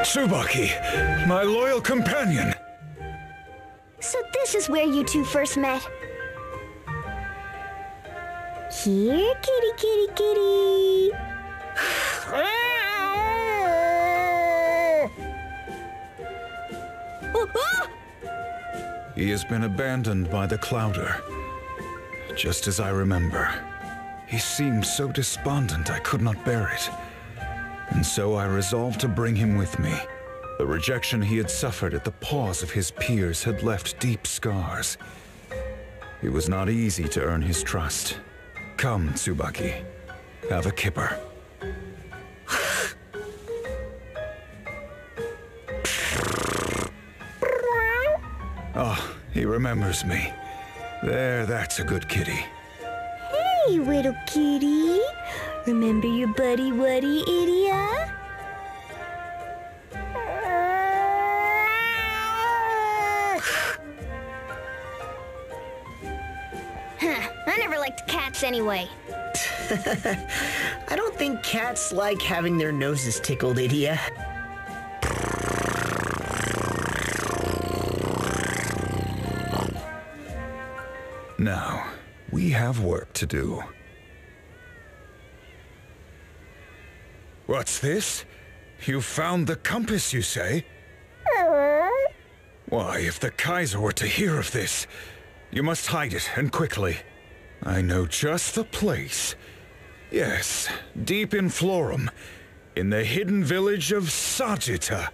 Tsubaki, my loyal companion. So this is where you two first met. Here, kitty, kitty, kitty. He has been abandoned by the Clouder, just as I remember. He seemed so despondent I could not bear it. And so I resolved to bring him with me. The rejection he had suffered at the paws of his peers had left deep scars. It was not easy to earn his trust. Come, Tsubaki. Have a kipper. Oh, he remembers me. There, that's a good kitty. Hey, little kitty. Remember your buddy Waddy, idiot? I never liked cats anyway. I don't think cats like having their noses tickled, idiot. Now, we have work to do. What's this? You found the compass, you say? Why, if the Kaiser were to hear of this, you must hide it, and quickly. I know just the place. Yes, deep in Florum, in the hidden village of Sagitta.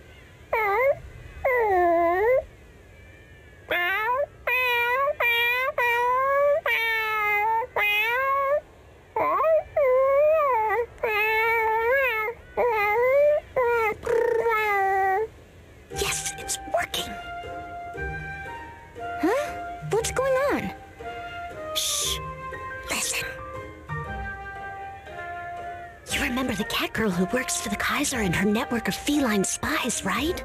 Yes, it's working. Huh? What's going on? Shh. Listen. You remember the cat girl who works for the Kaiser and her network of feline spies, right?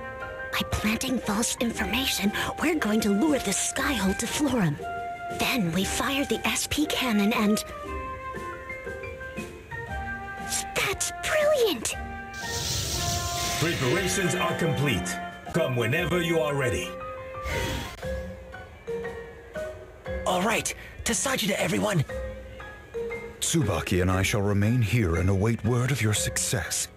By planting false information, we're going to lure the Skyhold to Florum. Then we fire the SP cannon and... That's brilliant! Preparations are complete. Come whenever you are ready. All right, to Sagitta, everyone. Tsubaki and I shall remain here and await word of your success.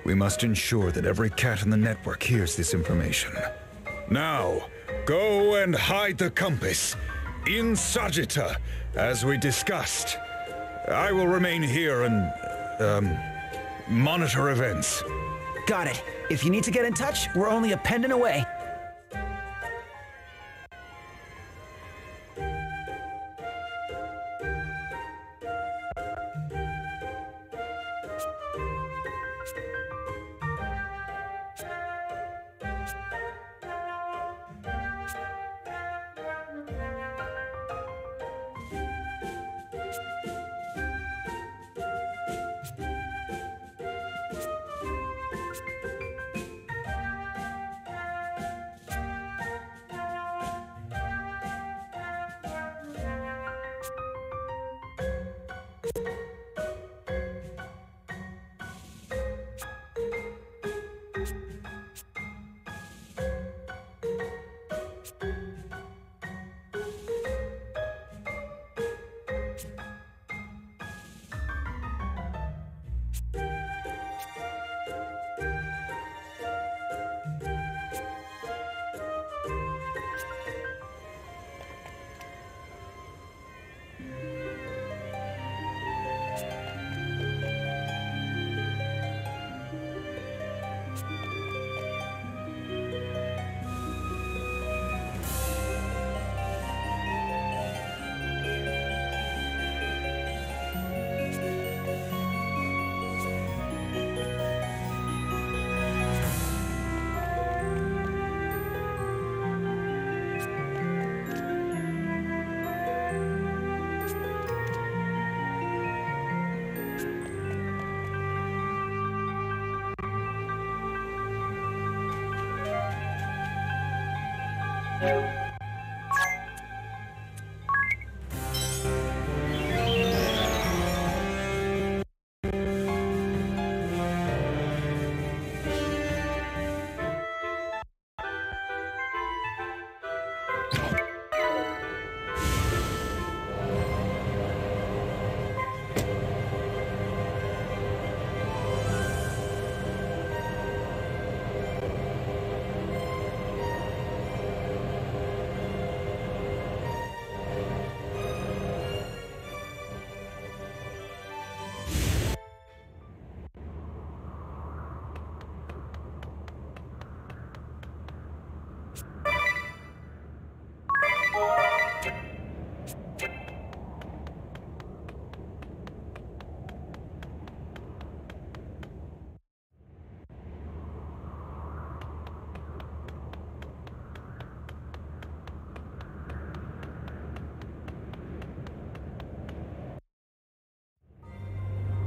We must ensure that every cat in the network hears this information. Now, go and hide the compass in Sagitta, as we discussed. I will remain here and, monitor events. Got it. If you need to get in touch, we're only a pendant away.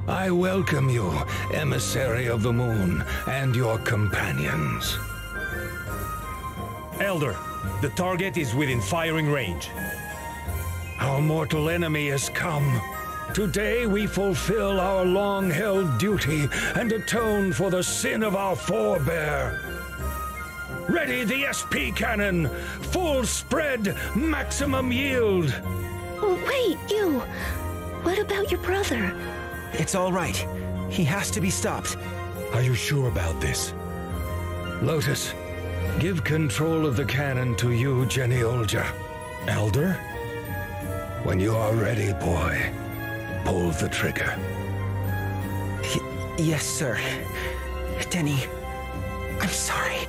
I welcome you, emissary of the moon, and your companions. Elder, the target is within firing range. Our mortal enemy has come. Today we fulfill our long-held duty and atone for the sin of our forebear. Ready the SP cannon! Full spread, maximum yield! Oh, wait, you! What about your brother? It's all right. He has to be stopped. Are you sure about this? Lotus, give control of the cannon to you, Genioja. Elder? When you are ready, boy, pull the trigger. Yes, sir. Denny, I'm sorry.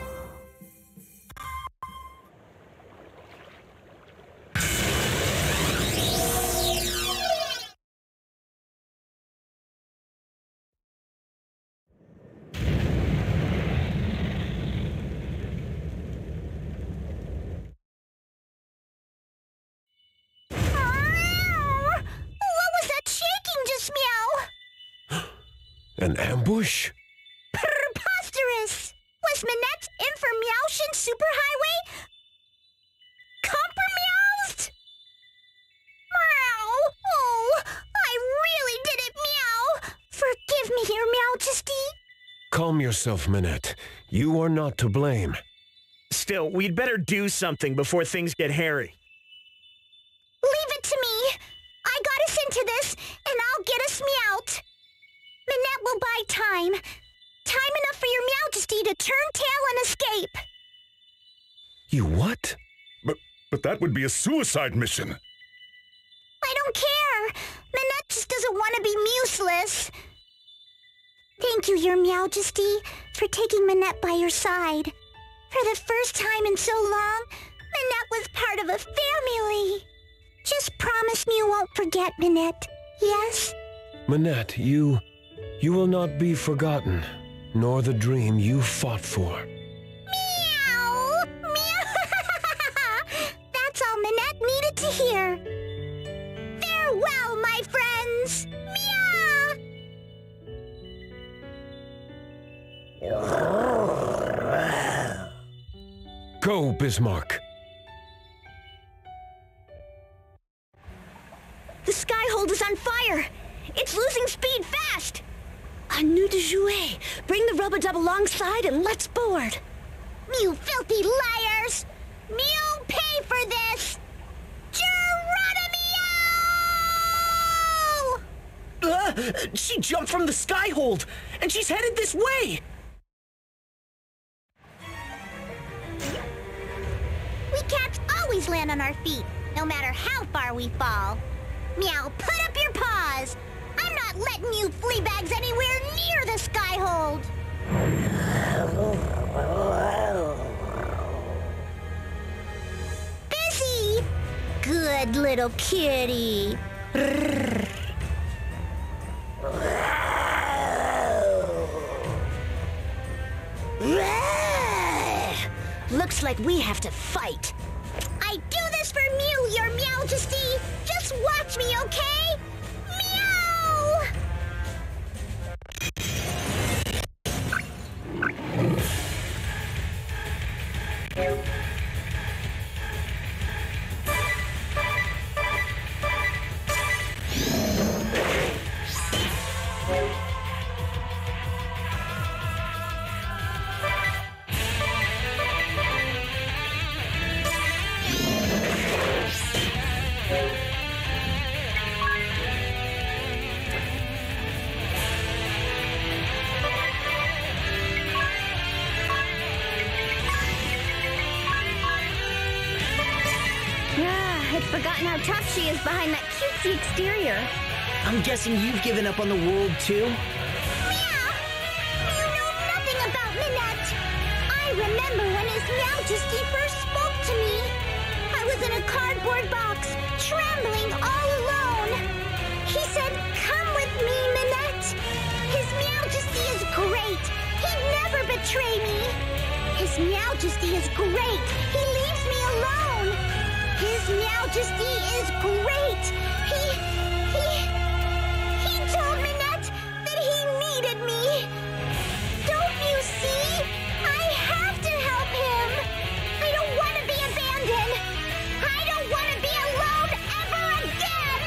An ambush? Preposterous! Was Minette's Information Superhighway compromised? Meow! Oh, I really did it, meow! Forgive me, Your Majesty. Calm yourself, Minette. You are not to blame. Still, we'd better do something before things get hairy. Leave it to me. I got us into this, and I'll get us meowed. Minette will buy time. Time enough for Your Majesty to turn tail and escape. You what? But that would be a suicide mission. I don't care. Minette just doesn't want to be useless. Thank you, Your Majesty, for taking Minette by your side. For the first time in so long, Minette was part of a family. Just promise me you won't forget, Minette. Yes? Minette, you will not be forgotten, nor the dream you fought for. Meow! Meow! That's all Minette needed to hear. Farewell, my friends! Meow! Go, Bismarck. The Skyhold is on fire! It's losing speed fast! A nous de jouer! Bring the rubber-dub alongside and let's board! You filthy liars! Mew pay for this! Geronimo! She jumped from the Skyhold, and she's headed this way! We cats always land on our feet, no matter how far we fall. Meow, put up your paws! I'm not letting you flea bags anywhere near the Skyhold! Busy! Good little kitty! Looks like we have to fight. I do this for Mew, Your Majesty! Just watch me, okay? Meow! forgotten how tough she is behind that cutesy exterior. I'm guessing you've given up on the world too? Meow! You know nothing about Minette. I remember when His Majesty first spoke to me. I was in a cardboard box, trembling all alone. He said, "Come with me, Minette. His Majesty is great. He'd never betray me. His Majesty is great. He leaves me alone. His Majesty is great. He told Minette that he needed me. Don't you see? I have to help him. I don't want to be abandoned. I don't want to be alone ever again."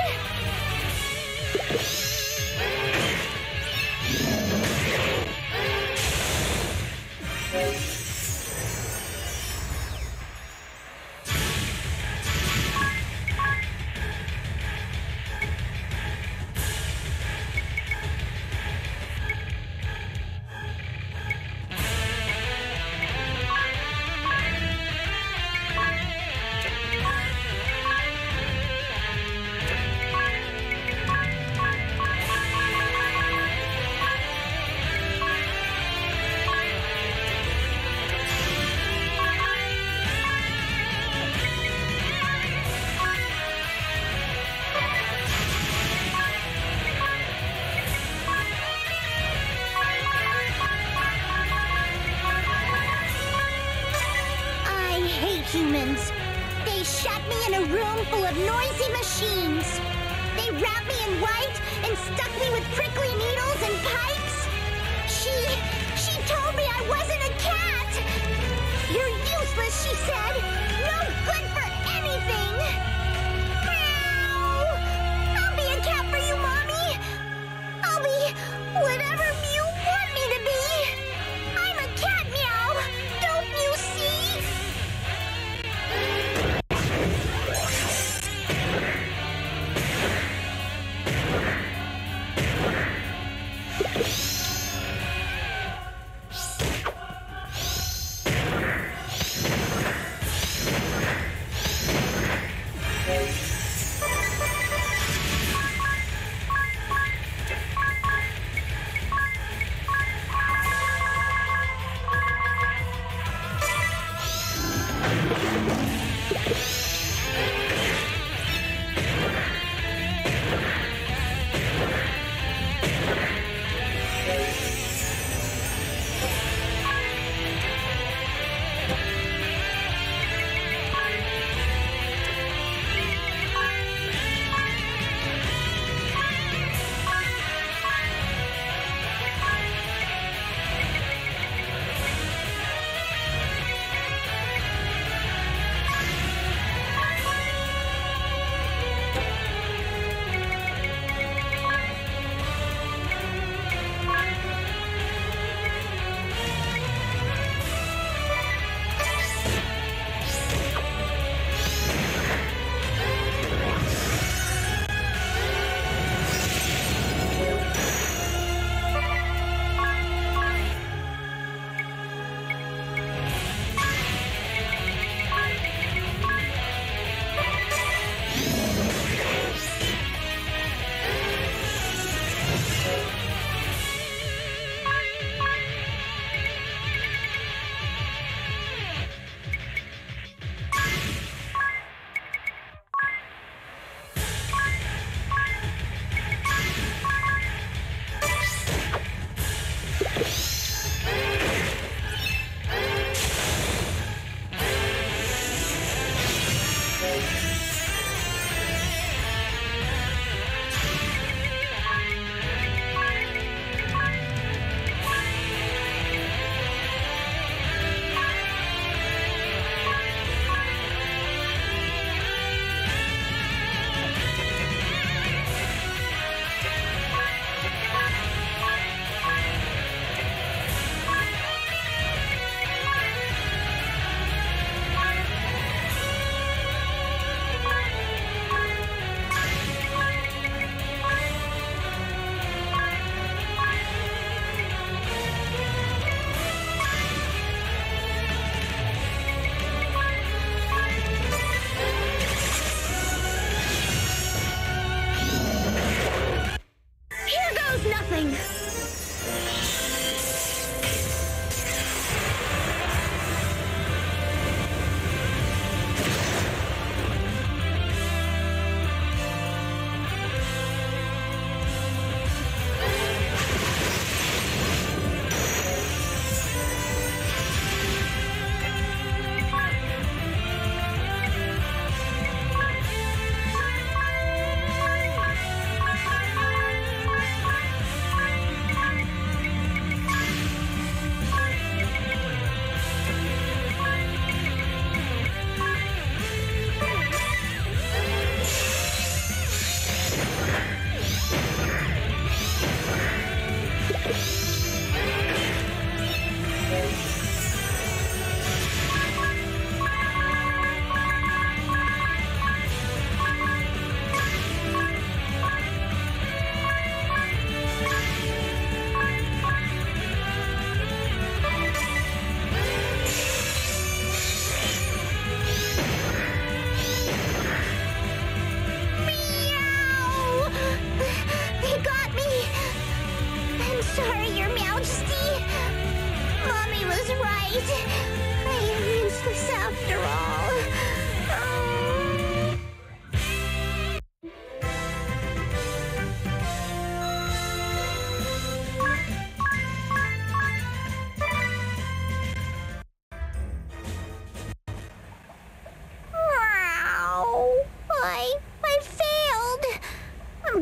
Humans. They shut me in a room full of noisy machines. They wrapped me in white and stuck me with prickly needles and pipes. She told me I wasn't a cat. "You're useless," she said. "No good for anything." Meow. I'll be a cat for you, Mommy. I'll be whatever you want me to be. I'm a cat, Meow. Don't you see?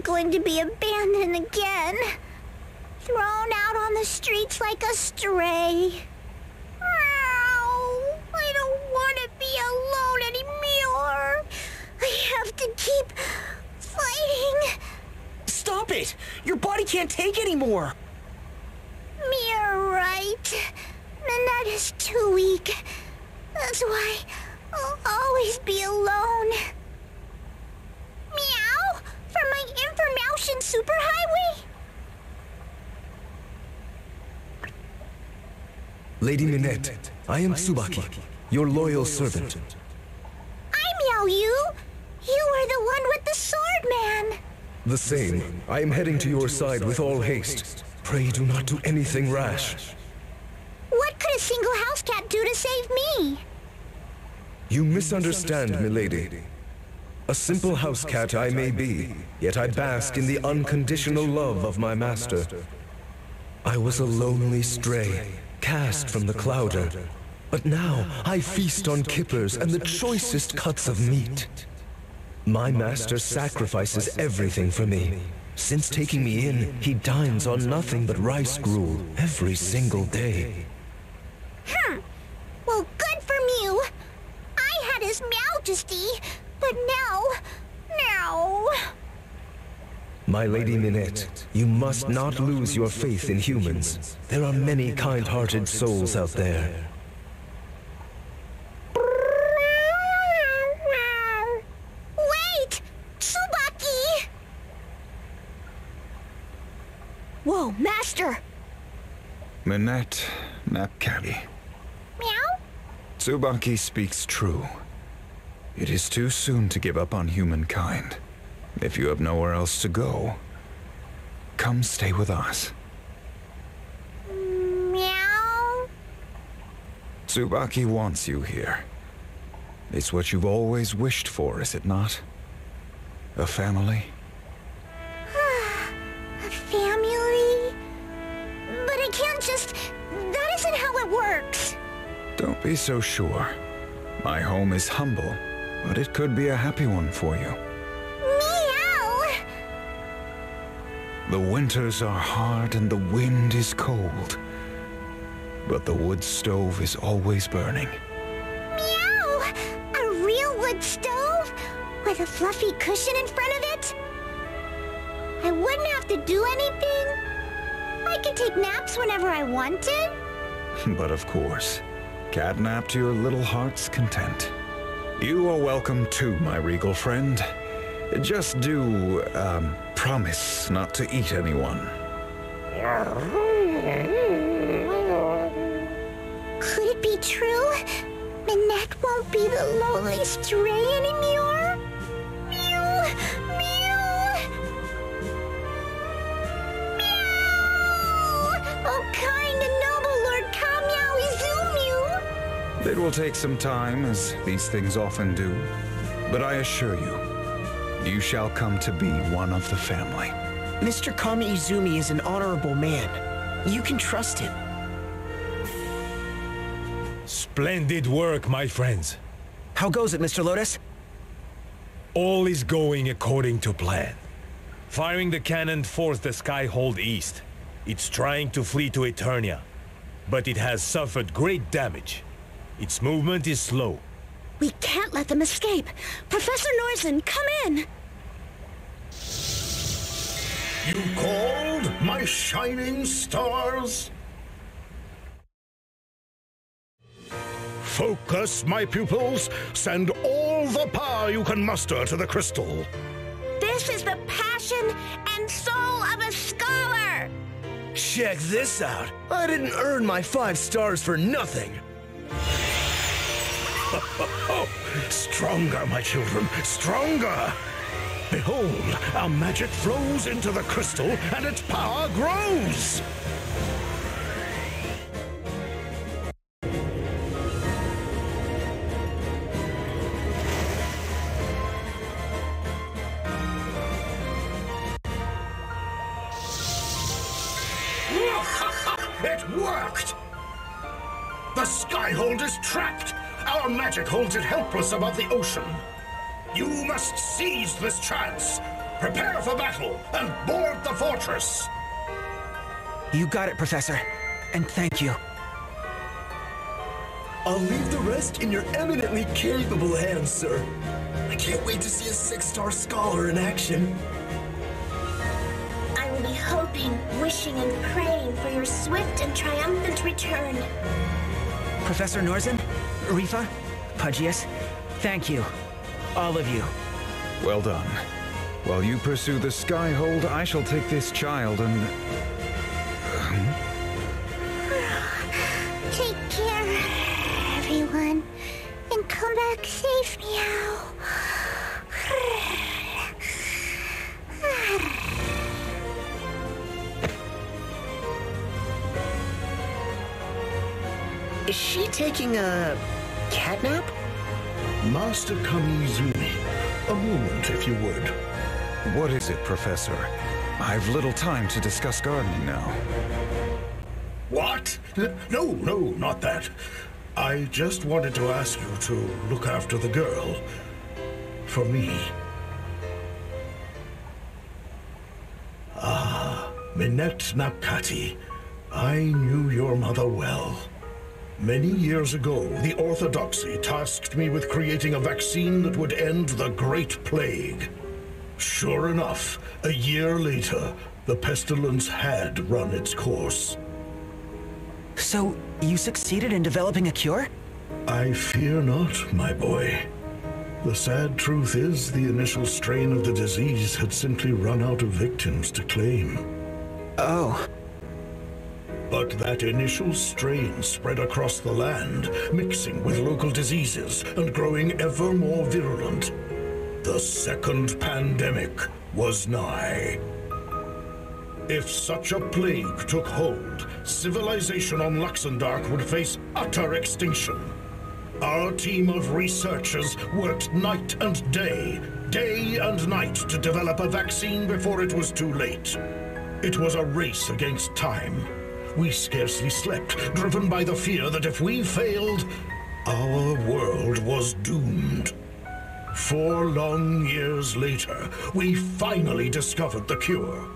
going to be abandoned again. Thrown out on the streets like a stray. Ow, I don't want to be alone anymore. I have to keep fighting. Stop it! Your body can't take anymore! You're right. Minette is too weak. That's why I'll always be alone. Meow? For my Information Superhighway? Lady Minette, I am Tsubaki, your loyal servant. I'm Meow You. You were the one with the sword, man. The same. I am heading to your side with all haste. Pray do not do anything rash. What could a single house cat do to save me? You misunderstand, milady. A simple house cat I may be, yet I bask in the unconditional love of my master. I was a lonely stray, cast from the Clouder. But now I feast on kippers and the choicest cuts of meat. My master sacrifices everything for me. Since taking me in, he dines on nothing but rice gruel every single day. Well, good for Mew. I had his Majesty, but now... My Lady Minette, you must not lose your faith in humans. There are many kind-hearted souls out there. Wait! Tsubaki! Whoa, Master! Minette Napcatty. Meow? Tsubaki speaks true. It is too soon to give up on humankind. If you have nowhere else to go, come stay with us. Meow? Tsubaki wants you here. It's what you've always wished for, is it not? A family? A family? But I can't just... That isn't how it works. Don't be so sure. My home is humble, but it could be a happy one for you. Meow! The winters are hard and the wind is cold, but the wood stove is always burning. Meow! A real wood stove? With a fluffy cushion in front of it? I wouldn't have to do anything? I could take naps whenever I wanted? But of course, catnap to your little heart's content. You are welcome too, my regal friend. Just do, promise not to eat anyone. Could it be true? Minette won't be the lonely stray anymore? Mew! Mew! Meow! Oh, kind and noble Lord Kamiao Izumyu! It will take some time, as these things often do. But I assure you, you shall come to be one of the family. Mr. Kami Izumi is an honorable man. You can trust him. Splendid work, my friends. How goes it, Mr. Lotus? All is going according to plan. Firing the cannon forced the Skyhold east. It's trying to flee to Eternia, but it has suffered great damage. Its movement is slow. We can't let them escape. Professor Norzin, come in! You called, my shining stars? Focus, my pupils. Send all the power you can muster to the crystal. This is the passion and soul of a scholar! Check this out. I didn't earn my 5 stars for nothing. Stronger, my children, stronger! Behold, our magic flows into the crystal and its power grows! It worked! The Skyhold is trapped! Our magic holds it helpless above the ocean. You must seize this chance. Prepare for battle and board the fortress! You got it, Professor. And thank you. I'll leave the rest in your eminently capable hands, sir. I can't wait to see a 6-star scholar in action. I will be hoping, wishing, and praying for your swift and triumphant return. Professor Norzin, Rifa, Pudgius, thank you. All of you. Well done. While you pursue the Skyhold, I shall take this child and... Take care, everyone, and come back safe, meow. Is she taking a cat nap? Master Kamizumi, a moment if you would. What is it, Professor? I've little time to discuss gardening now. What? No, not that. I just wanted to ask you to look after the girl. For me. Ah, Minette Napkati. I knew your mother well. Many years ago, the Orthodoxy tasked me with creating a vaccine that would end the Great Plague. Sure enough, a year later, the pestilence had run its course. So, you succeeded in developing a cure? I fear not, my boy. The sad truth is, the initial strain of the disease had simply run out of victims to claim. Oh. But that initial strain spread across the land, mixing with local diseases and growing ever more virulent. The second pandemic was nigh. If such a plague took hold, civilization on Luxendark would face utter extinction. Our team of researchers worked night and day and night to develop a vaccine before it was too late. It was a race against time. We scarcely slept, driven by the fear that if we failed, our world was doomed. 4 long years later, we finally discovered the cure.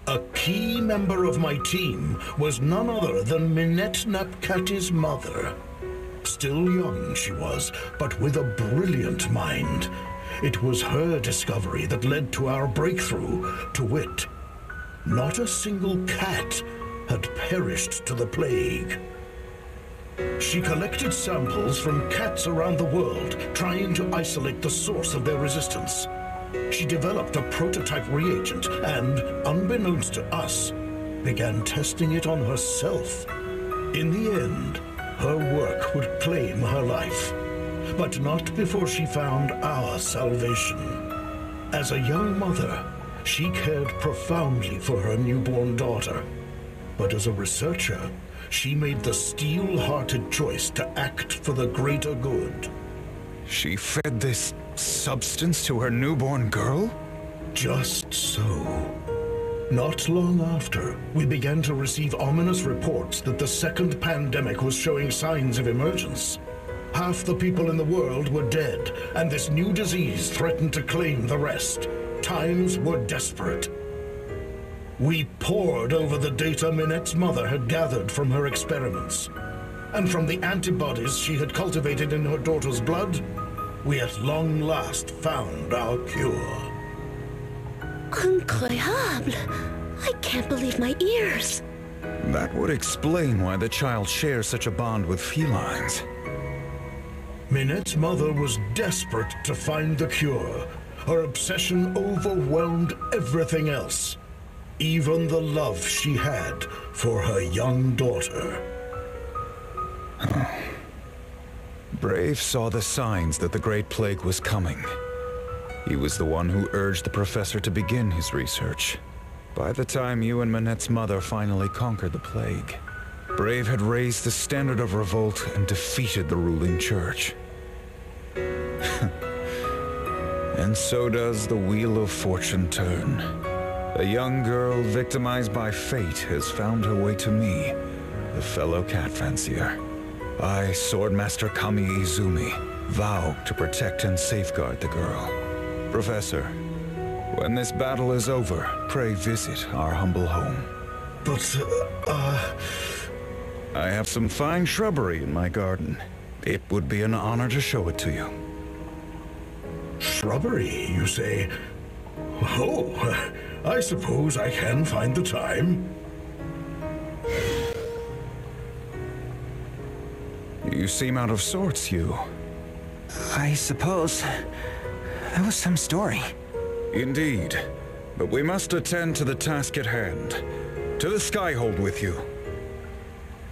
A key member of my team was none other than Minette Napkati's mother. Still young she was, but with a brilliant mind. It was her discovery that led to our breakthrough, to wit, not a single cat had perished to the plague. She collected samples from cats around the world, trying to isolate the source of their resistance. She developed a prototype reagent and, unbeknownst to us, began testing it on herself. In the end, her work would claim her life, but not before she found our salvation. As a young mother, she cared profoundly for her newborn daughter. But as a researcher, she made the steel-hearted choice to act for the greater good. She fed this substance to her newborn girl? Just so. Not long after, we began to receive ominous reports that the second pandemic was showing signs of emergence. Half the people in the world were dead, and this new disease threatened to claim the rest. Times were desperate. We pored over the data Minette's mother had gathered from her experiments. And from the antibodies she had cultivated in her daughter's blood, we at long last found our cure. Incroyable! I can't believe my ears. That would explain why the child shares such a bond with felines. Minette's mother was desperate to find the cure. Her obsession overwhelmed everything else. Even the love she had for her young daughter. Brave saw the signs that the Great Plague was coming. He was the one who urged the professor to begin his research. By the time you and Minette's mother finally conquered the plague, Brave had raised the standard of revolt and defeated the ruling church. And so does the wheel of fortune turn. A young girl victimized by fate has found her way to me, the fellow cat fancier. I, Swordmaster Kami Izumi, vow to protect and safeguard the girl. Professor, When this battle is over, pray visit our humble home. But, I have some fine shrubbery in my garden. It would be an honor to show it to you. Shrubbery, you say? Oh, I suppose I can find the time. You seem out of sorts, Hugh. I suppose that was some story. Indeed. But we must attend to the task at hand. To the Skyhold with you.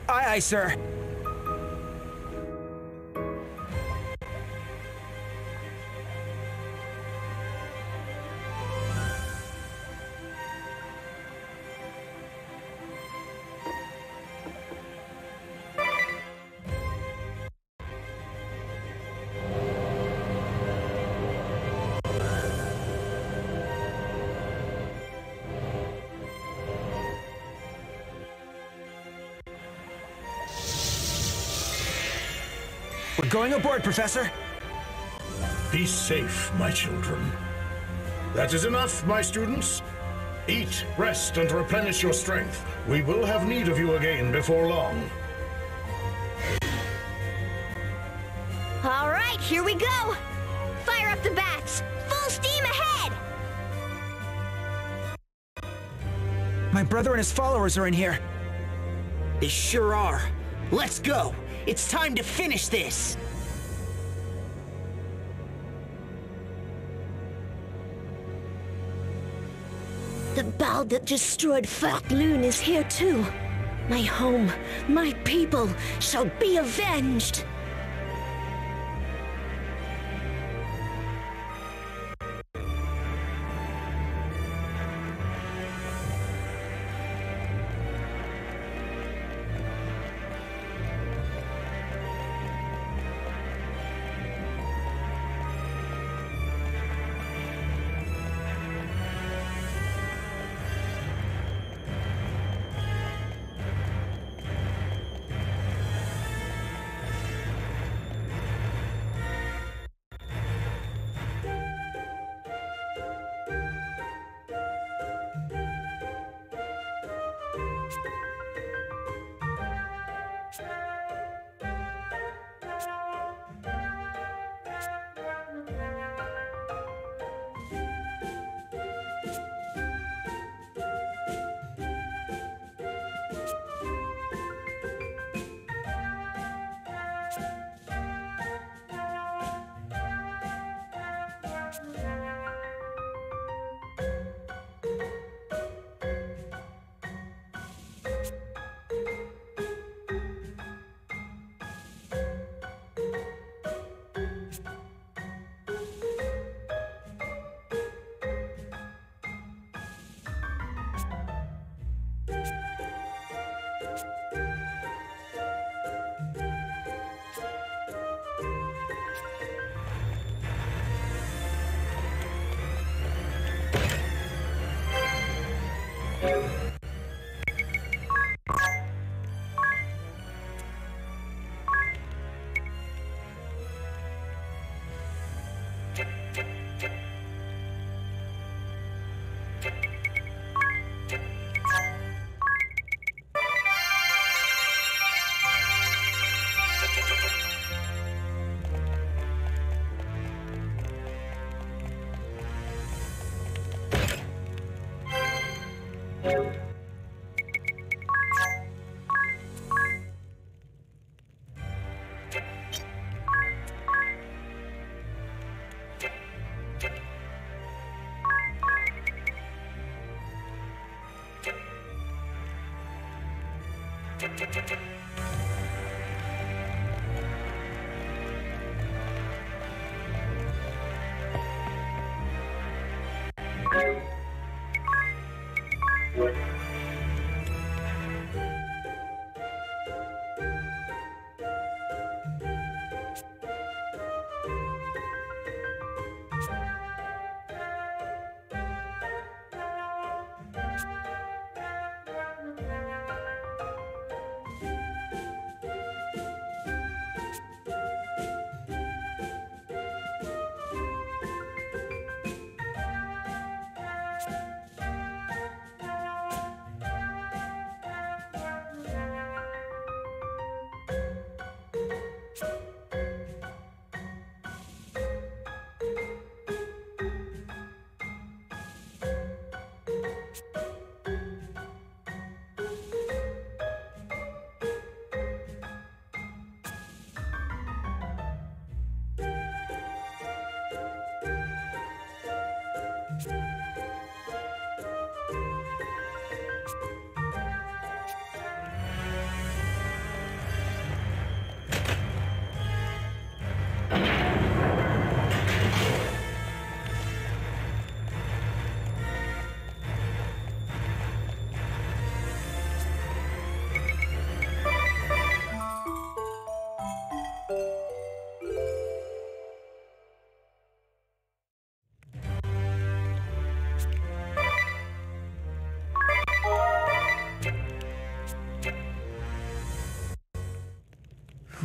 Aye, aye, sir. We're going aboard, Professor. Be safe, my children. That is enough, my students. Eat, rest, and replenish your strength. We will have need of you again before long. All right, here we go. Fire up the bats. Full steam ahead. My brother and his followers are in here. They sure are. Let's go. It's time to finish this. The Baal that destroyed Fartloon is here too. My home, my people shall be avenged.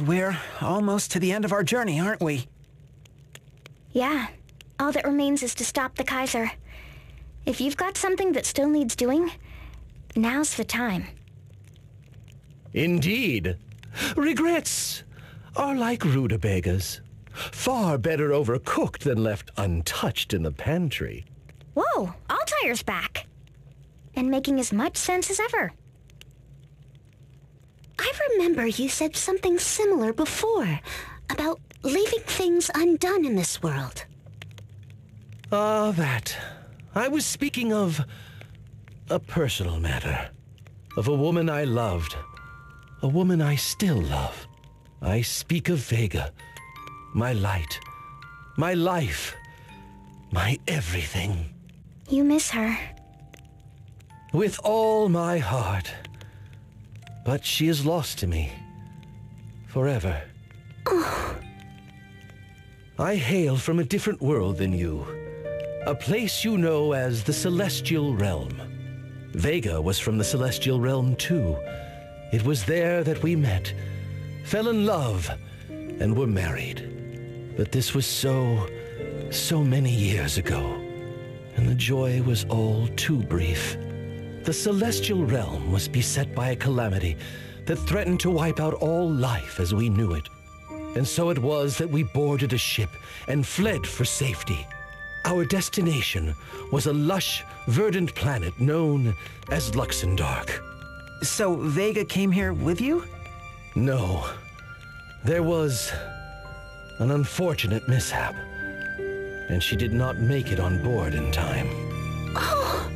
We're almost to the end of our journey, aren't we? Yeah. All that remains is to stop the Kaiser. If you've got something that still needs doing, now's the time. Indeed. Regrets are like rutabagas. Far better overcooked than left untouched in the pantry. Whoa, Altair's back. And making as much sense as ever. I remember you said something similar before, about leaving things undone in this world. Ah, that. I was speaking of a personal matter. Of a woman I loved. A woman I still love. I speak of Vega. My light. My life. My everything. You miss her. With all my heart. But she is lost to me. Forever. Oh. I hail from a different world than you. A place you know as the Celestial Realm. Vega was from the Celestial Realm too. It was there that we met, fell in love, and were married. But this was so many years ago, and the joy was all too brief. The Celestial Realm was beset by a calamity that threatened to wipe out all life as we knew it. And so it was that we boarded a ship and fled for safety. Our destination was a lush, verdant planet known as Luxendark. So Vega came here with you? No. There was an unfortunate mishap, and she did not make it on board in time. Oh!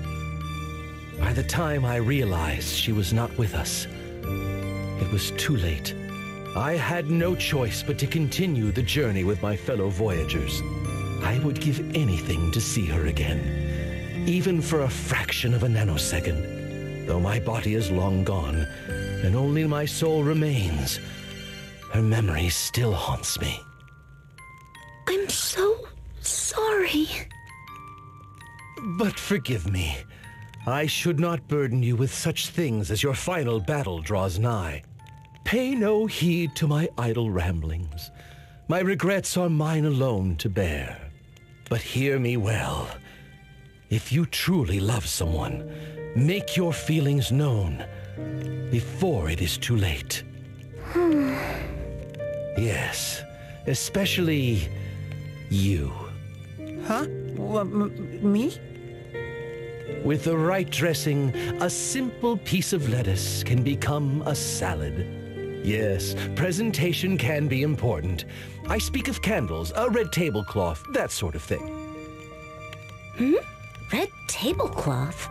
By the time I realized she was not with us, it was too late. I had no choice but to continue the journey with my fellow voyagers. I would give anything to see her again, even for a fraction of a nanosecond. Though my body is long gone, and only my soul remains, her memory still haunts me. I'm so sorry. But forgive me. I should not burden you with such things as your final battle draws nigh. Pay no heed to my idle ramblings. My regrets are mine alone to bear. But hear me well. If you truly love someone, make your feelings known before it is too late. Yes, especially you. Huh? Me? With the right dressing, a simple piece of lettuce can become a salad. Yes, presentation can be important. I speak of candles, a red tablecloth, that sort of thing. Red tablecloth?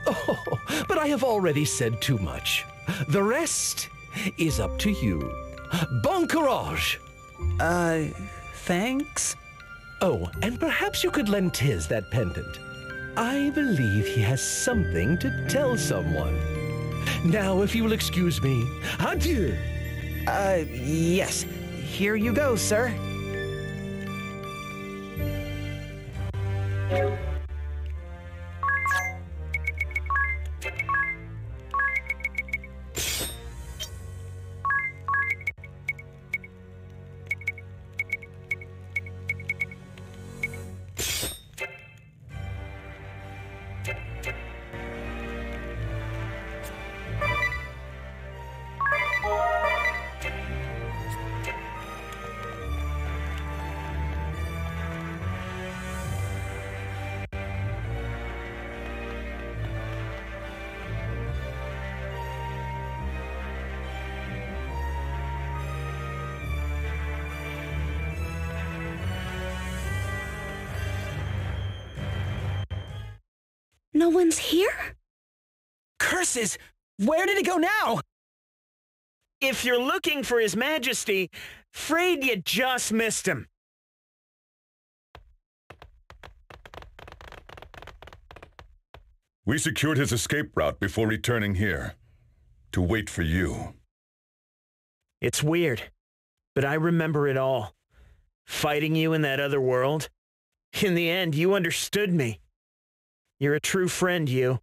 Oh, but I have already said too much. The rest is up to you. Bon courage! Thanks? Oh, and perhaps you could lend Tiz that pendant. I believe he has something to tell someone. Now, if you will excuse me, adieu. Yes. Here you go, sir. No one's here? Curses! Where did he go now? If you're looking for His Majesty, afraid you just missed him. We secured his escape route before returning here, to wait for you. It's weird, but I remember it all. Fighting you in that other world. In the end, you understood me. You're a true friend, you.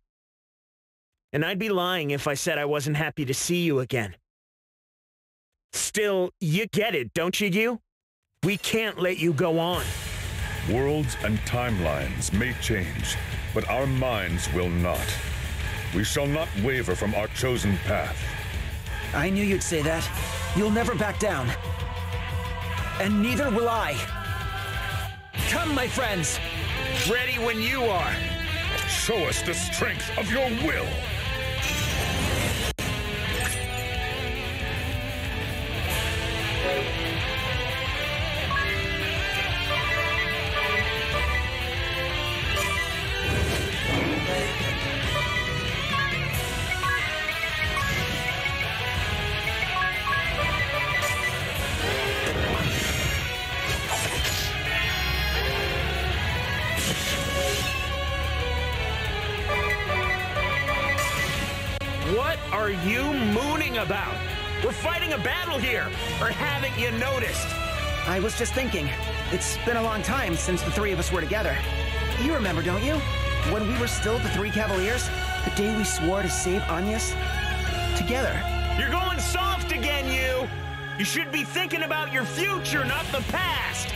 And I'd be lying if I said I wasn't happy to see you again. Still, you get it, don't you? We can't let you go on. Worlds and timelines may change, but our minds will not. We shall not waver from our chosen path. I knew you'd say that. You'll never back down. And neither will I. Come, my friends! Ready when you are. Show us the strength of your will! What are you mooning about? We're fighting a battle here, or haven't you noticed? I was just thinking. It's been a long time since the three of us were together. You remember, don't you? When we were still the Three Cavaliers? The day we swore to save Agnes? Together. You're going soft again, you! You should be thinking about your future, not the past!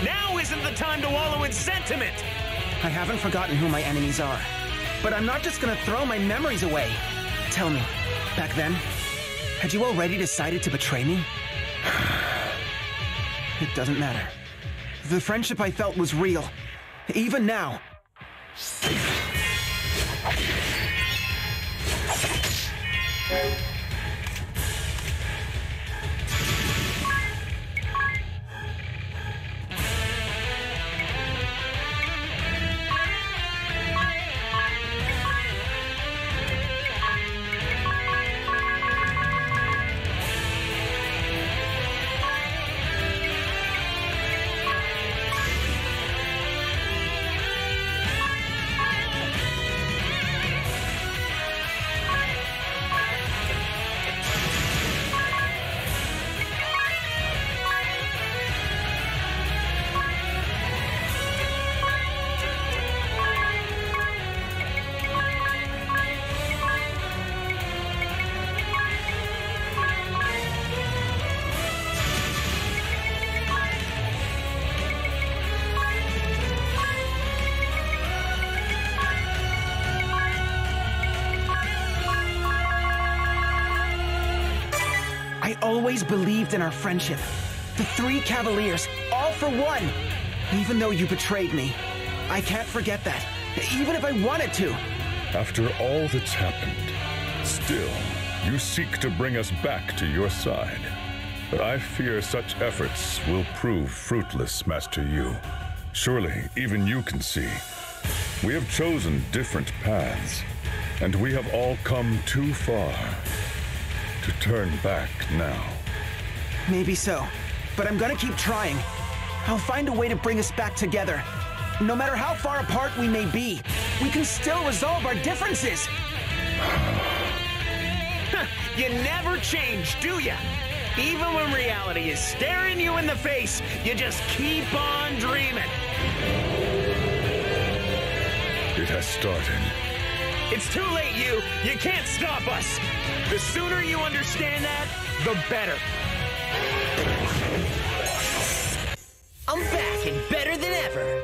Now isn't the time to wallow in sentiment! I haven't forgotten who my enemies are. But I'm not just gonna throw my memories away. Tell me, back then, had you already decided to betray me? It doesn't matter. The friendship I felt was real. Even now. I always believed in our friendship. The Three Cavaliers, all for one. Even though you betrayed me, I can't forget that, even if I wanted to. After all that's happened, still, you seek to bring us back to your side. But I fear such efforts will prove fruitless, Master Yu. Surely, even you can see. We have chosen different paths, and we have all come too far to turn back now. Maybe so, but I'm gonna keep trying. I'll find a way to bring us back together. No matter how far apart we may be, we can still resolve our differences. You never change, do ya? Even when reality is staring you in the face, you just keep on dreaming. It has started. It's too late, you. You can't stop us. The sooner you understand that, the better. I'm back and better than ever.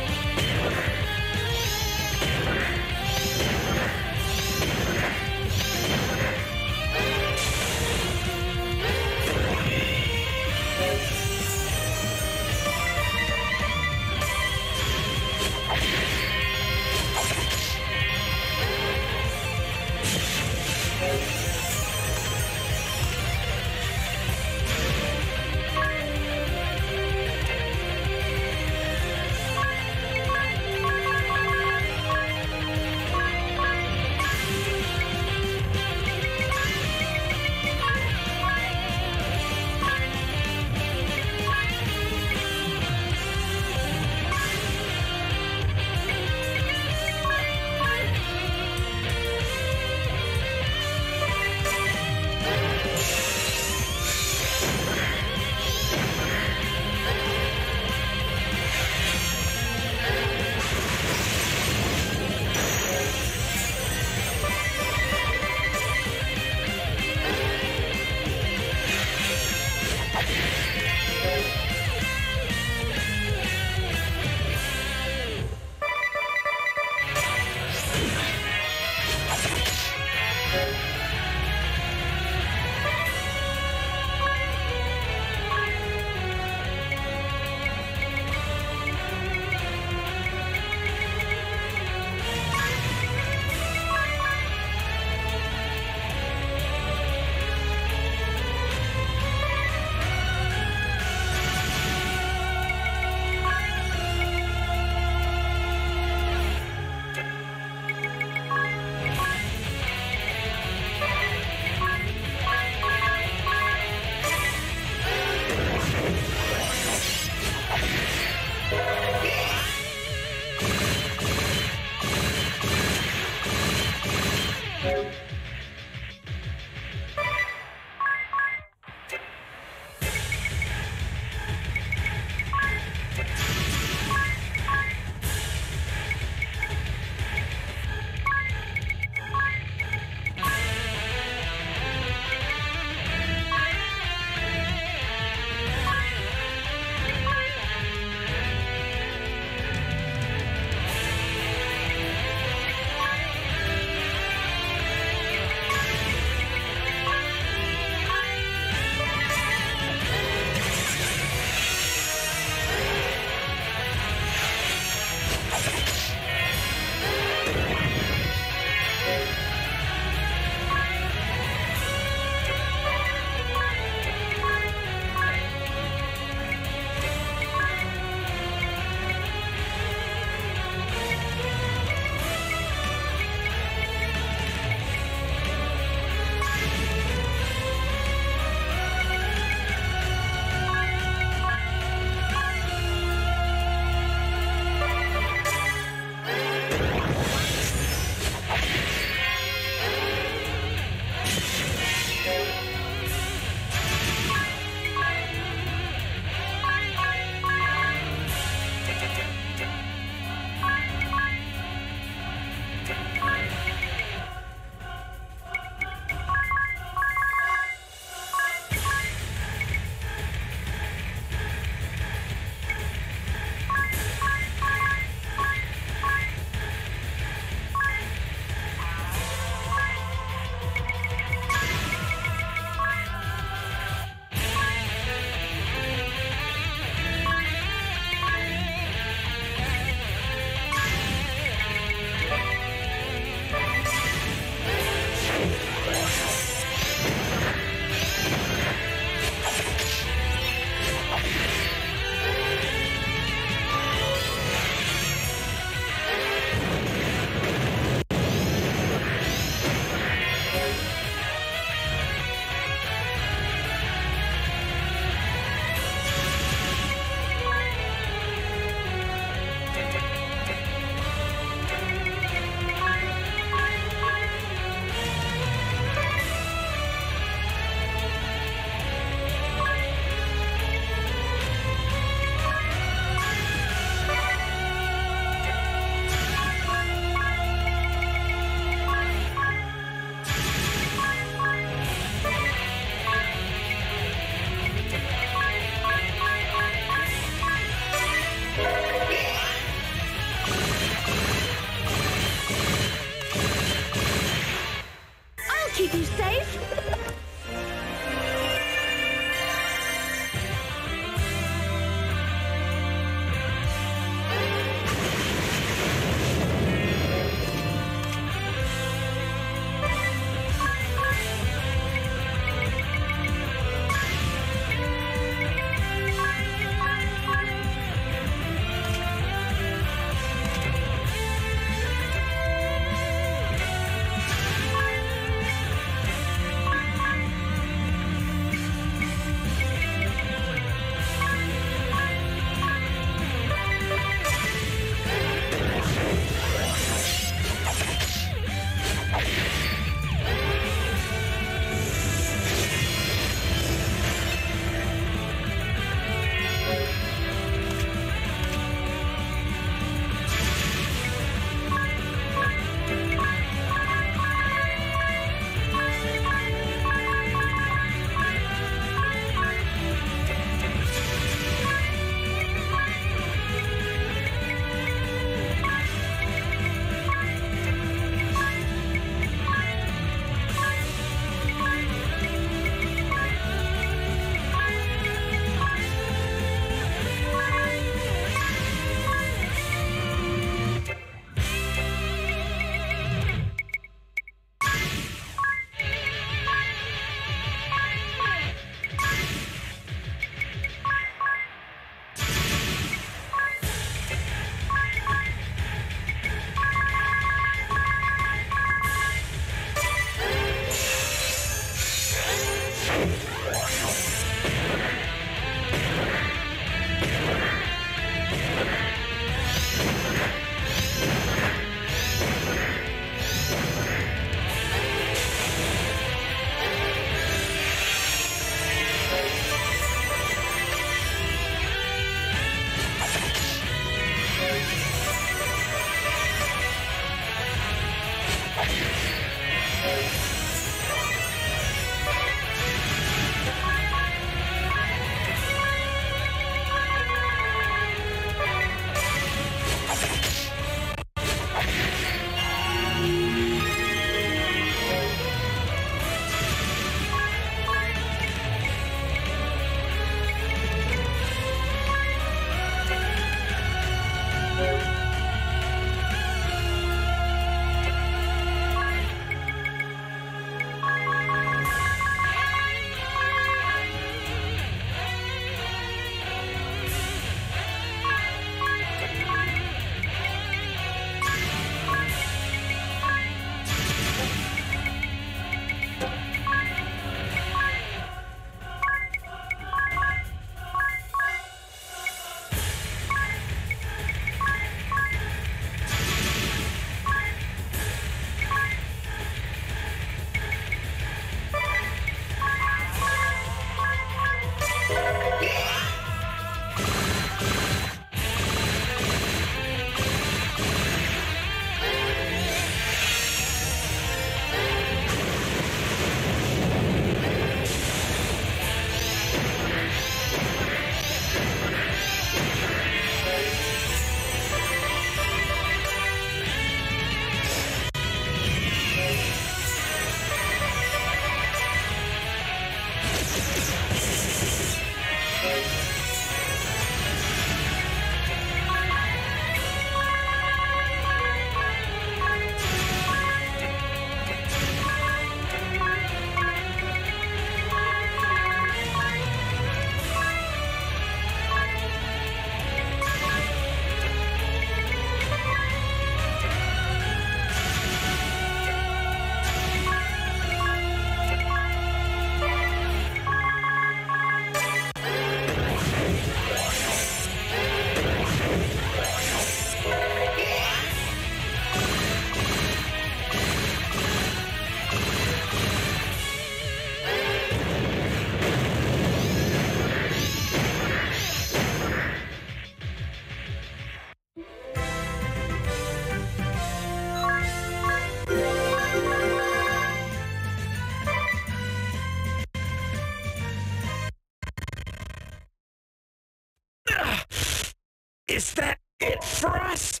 Is that it for us?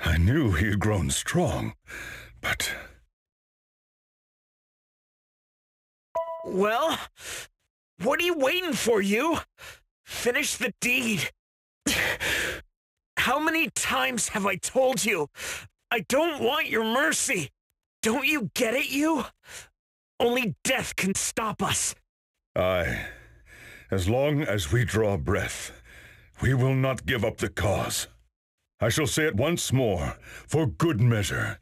I knew he had grown strong, but... Well, what are you waiting for, you? Finish the deed. How many times have I told you? I don't want your mercy. Don't you get it, you? Only death can stop us. Aye. As long as we draw breath, we will not give up the cause. I shall say it once more, for good measure.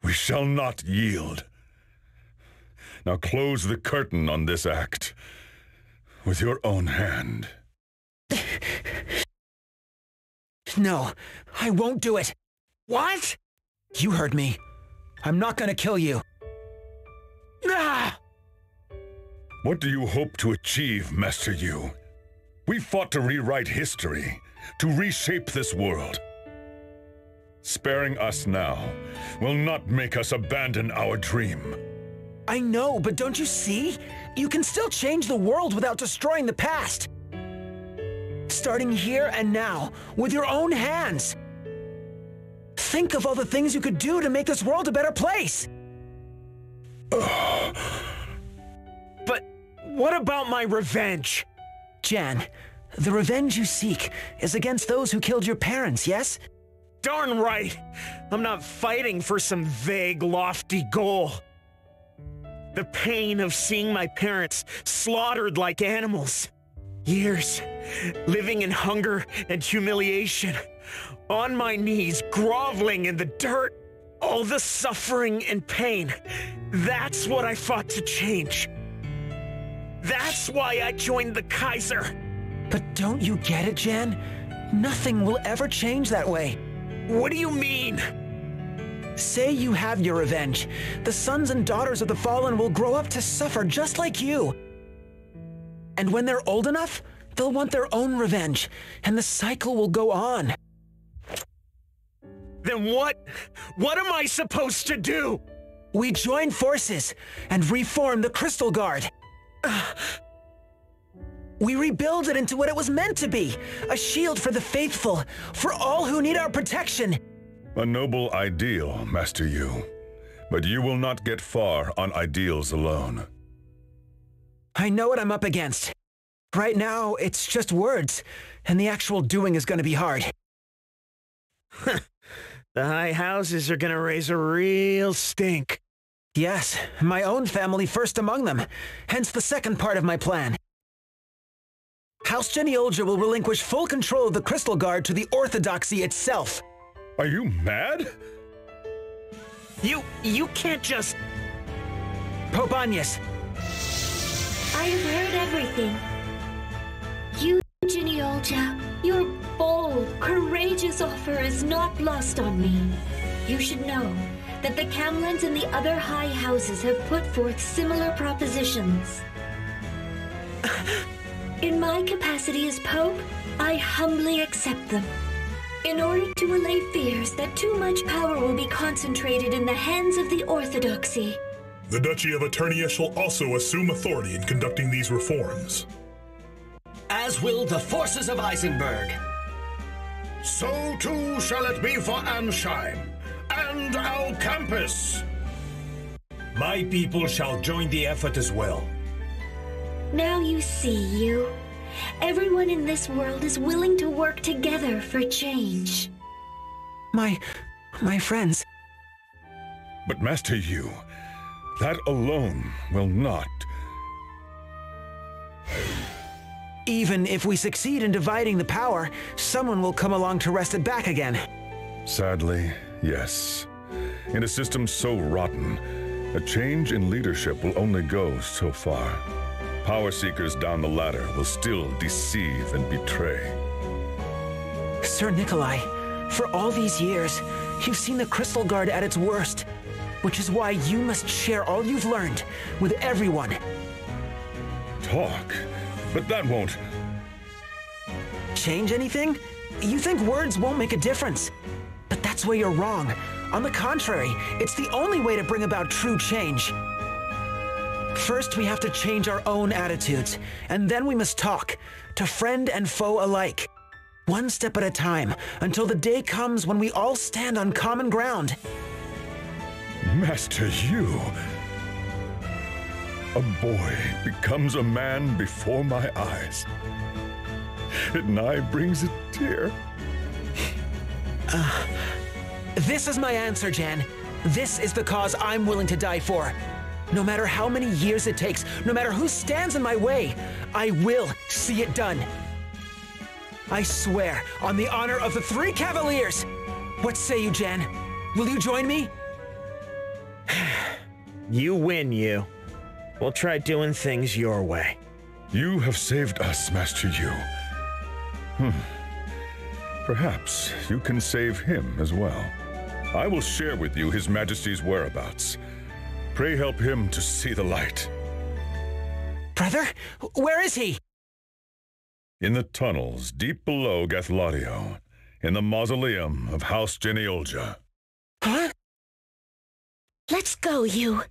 We shall not yield. Now close the curtain on this act with your own hand. No, I won't do it. What? You heard me. I'm not gonna kill you. Ah! What do you hope to achieve, Master Yu? We fought to rewrite history, to reshape this world. Sparing us now will not make us abandon our dream. I know, but don't you see? You can still change the world without destroying the past. Starting here and now, with your own hands. Think of all the things you could do to make this world a better place. But what about my revenge? Jan, the revenge you seek is against those who killed your parents, yes? Darn right. I'm not fighting for some vague, lofty goal. The pain of seeing my parents slaughtered like animals. Years, living in hunger and humiliation. On my knees, groveling in the dirt. All the suffering and pain. That's what I fought to change. That's why I joined the Kaiser. But don't you get it, Jan? Nothing will ever change that way. What do you mean? Say you have your revenge. The sons and daughters of the Fallen will grow up to suffer just like you. And when they're old enough, they'll want their own revenge, and the cycle will go on. Then what am I supposed to do? We join forces and reform the Crystal Guard. We rebuild it into what it was meant to be, a shield for the faithful, for all who need our protection. A noble ideal, Master Yu. But you will not get far on ideals alone. I know what I'm up against. Right now, it's just words, and the actual doing is going to be hard. The high houses are going to raise a real stink. Yes, my own family first among them, hence the second part of my plan. House Genealgia will relinquish full control of the Crystal Guard to the Orthodoxy itself. Are you mad? You can't just... Pope Agnes. I have heard everything. You, Genealgia, your bold, courageous offer is not lost on me. You should know that the Camlands and the other high houses have put forth similar propositions. In my capacity as Pope, I humbly accept them. In order to allay fears that too much power will be concentrated in the hands of the Orthodoxy. The Duchy of Eternia shall also assume authority in conducting these reforms. As will the forces of Eisenberg. So too shall it be for Ansheim and Alcampus. My people shall join the effort as well. Now you see, you. Everyone in this world is willing to work together for change. My friends. But Master Yu, that alone will not. Even if we succeed in dividing the power, someone will come along to wrest it back again. Sadly, yes. In a system so rotten, a change in leadership will only go so far. Power seekers down the ladder will still deceive and betray. Sir Nikolai, for all these years, you've seen the Crystal Guard at its worst, which is why you must share all you've learned with everyone. Talk? but that won't... Change anything? You think words won't make a difference. But that's where you're wrong. On the contrary, it's the only way to bring about true change. First, we have to change our own attitudes, and then we must talk, to friend and foe alike. One step at a time, until the day comes when we all stand on common ground. Master Yu... A boy becomes a man before my eyes. It nigh brings a tear. This is my answer, Jan. This is the cause I'm willing to die for. No matter how many years it takes, no matter who stands in my way, I will see it done. I swear, on the honor of the 3 Cavaliers. What say you, Jan? Will you join me? You win, Yu. We'll try doing things your way. You have saved us, Master Yu. Perhaps you can save him as well. I will share with you His Majesty's whereabouts. Pray help him to see the light. Brother? Where is he? In the tunnels deep below Gathladio, in the mausoleum of House Geniolja. Huh? Let's go, Yu.